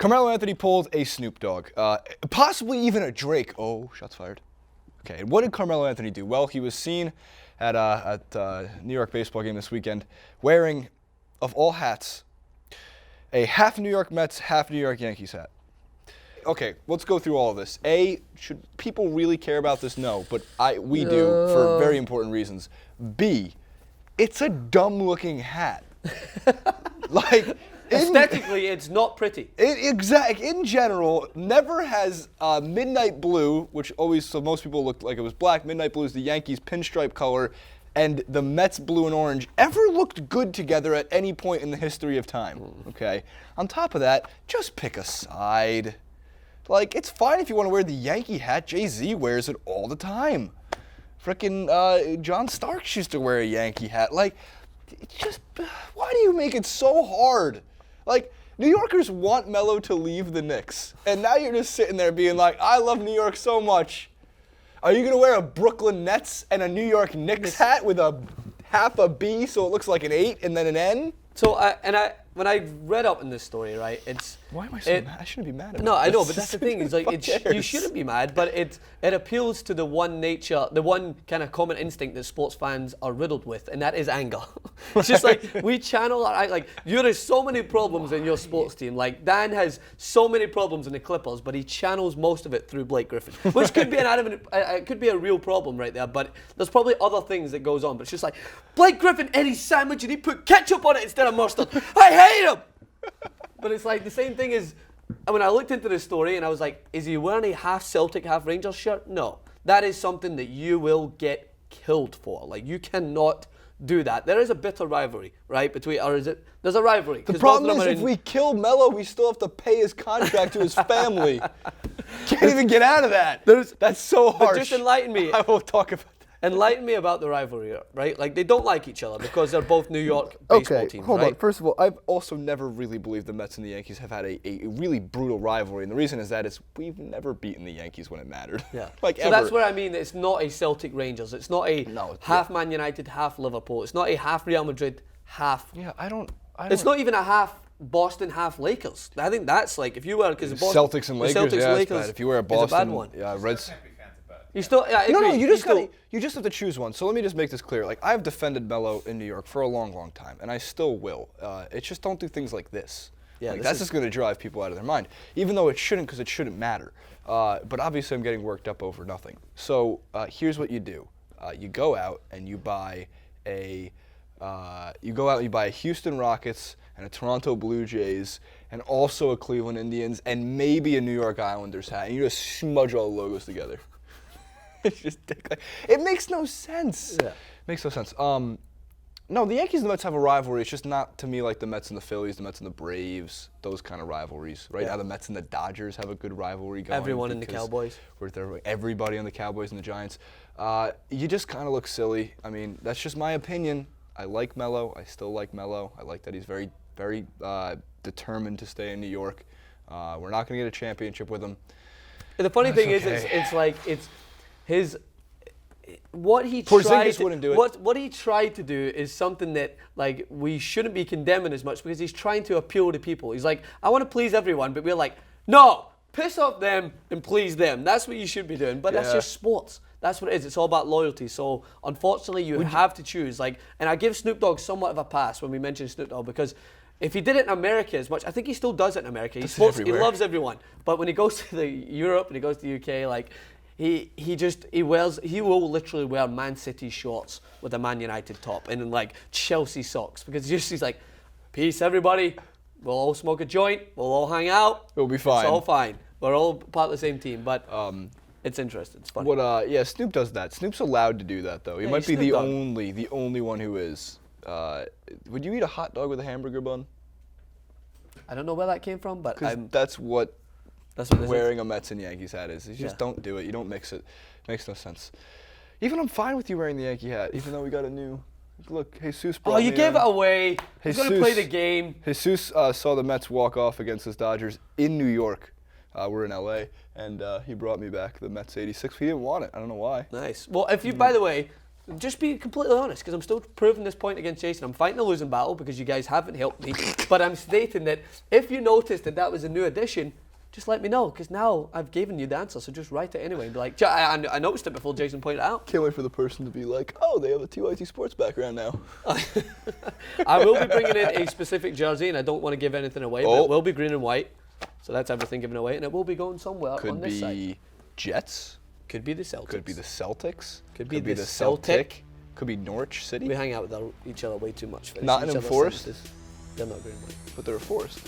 Carmelo Anthony pulled a Snoop Dogg, possibly even a Drake. Oh, shots fired. Okay, and what did Carmelo Anthony do? Well, he was seen at a New York baseball game this weekend wearing, of all hats, a half New York Mets, half New York Yankees hat. Okay, let's go through all of this. A, should people really care about this? No, but we do for very important reasons. B, it's a dumb-looking hat. Like, aesthetically, it's not pretty. In general, never has midnight blue, which always, so most people looked like it was black. Midnight blue is the Yankees' pinstripe color, and the Mets blue and orange ever looked good together at any point in the history of time. Okay. On top of that, just pick a side. Like, it's fine if you want to wear the Yankee hat. Jay-Z wears it all the time. Frickin' John Starks used to wear a Yankee hat. Like, it's just, why do you make it so hard? Like, New Yorkers want Melo to leave the Knicks. And now you're just sitting there being like, I love New York so much. Are you going to wear a Brooklyn Nets and a New York Knicks hat with a half a B so it looks like an 8 and then an N? So, when I read up in this story, right, it's... Why am I so mad? I shouldn't be mad about No, this. I know, but that's the thing. Is like you shouldn't be mad, but it appeals to the one nature, the one kind of common instinct that sports fans are riddled with, and that is anger. It's just like we channel our like there is so many problems in your sports team. Like Dan has so many problems in the Clippers, but he channels most of it through Blake Griffin, which could be it could be a real problem right there. But there's probably other things that goes on. But it's just like Blake Griffin ate his sandwich and he put ketchup on it instead of mustard. I hate him. But it's like the same thing as when I looked into this story and I was like, is he wearing a half Celtic, half Rangers shirt? No. That is something that you will get killed for. Like, you cannot do that. There is a bitter rivalry, right? There's a rivalry. The problem is if we kill Melo, we still have to pay his contract to his family. Can't even get out of that. That's so harsh. But just enlighten me. I will talk about that. Enlighten me about the rivalry, right? Like, they don't like each other because they're both New York baseball teams, hold right? on. First of all, I've also never really believed the Mets and the Yankees have had a really brutal rivalry, and the reason is that we've never beaten the Yankees when it mattered. Yeah. Like, so ever. that's what I mean. It's not a Celtic Rangers. It's not a half Man United, half Liverpool. It's not a half Real Madrid, half. Yeah, I don't. It's not even a half Boston, half Lakers. I think that's like if you were because Celtics and Lakers. Yeah, it's bad. If you were a Boston, it's a bad one. Yeah, Reds. You still, yeah, I agree. No, you just have to choose one. So let me just make this clear. Like, I've defended Melo in New York for a long, long time, and I still will. It's just don't do things like this. Yeah, like, that's just going to drive people out of their mind, even though it shouldn't, because it shouldn't matter. But obviously, I'm getting worked up over nothing. So here's what you do: you go out and you buy a Houston Rockets and a Toronto Blue Jays and also a Cleveland Indians and maybe a New York Islanders hat, and you just smudge all the logos together. It's just it makes no sense. Yeah. Makes no sense. No, the Yankees and the Mets have a rivalry. It's just not to me like the Mets and the Phillies, the Mets and the Braves, those kind of rivalries. Right now, the Mets and the Dodgers have a good rivalry going. Everyone in the Cowboys. Everybody on the Cowboys and the Giants. You just kind of look silly. I mean, that's just my opinion. I like Melo. I still like Melo. I like that he's very, very determined to stay in New York. We're not going to get a championship with him. The funny thing is, it's like what he tried to do is something that like we shouldn't be condemning as much because he's trying to appeal to people. He's like, I want to please everyone, but we're like, no, piss off them and please them. That's what you should be doing. But that's just sports. That's what it is. It's all about loyalty. So unfortunately, you have to choose. Like, and I give Snoop Dogg somewhat of a pass when we mention Snoop Dogg because if he did it in America as much, I think he still does it in America. He loves everyone. But when he goes to Europe and he goes to the UK, like. He will literally wear Man City shorts with a Man United top and like Chelsea socks because he's like, peace everybody, we'll all smoke a joint, we'll all hang out, it'll be fine. It's all fine. We're all part of the same team, but it's interesting. It's funny. Snoop does that. Snoop's allowed to do that though. He might be the only one who is. Would you eat a hot dog with a hamburger bun? I don't know where that came from, but that's what wearing a Mets and Yankees hat is. You just don't do it. You don't mix it. It makes no sense. Even I'm fine with you wearing the Yankee hat, even though we got a new. Look, Jesus brought me. Oh, you gave it away. He's going to play the game. Jesus saw the Mets walk off against his Dodgers in New York. We're in LA, and he brought me back the Mets '86. He didn't want it. I don't know why. Nice. Well, if you, by the way, Just be completely honest, because I'm still proving this point against Jason. I'm fighting a losing battle because you guys haven't helped me. But I'm stating that if you noticed that was a new addition, just let me know, because now I've given you the answer, so just write it anyway and be like, I noticed it before Jason pointed it out. Can't wait for the person to be like, oh, they have a TYT sports background now. I will be bringing in a specific jersey, and I don't want to give anything away, but it will be green and white. So that's everything given away, and it will be going somewhere on this side. Could be Jets. Could be the Celtics. Could be the Celtics. Could be the Celtic. Could be Norwich City. We hang out with each other way too much. Nottingham Forest. They're not green and white. But they're a forest.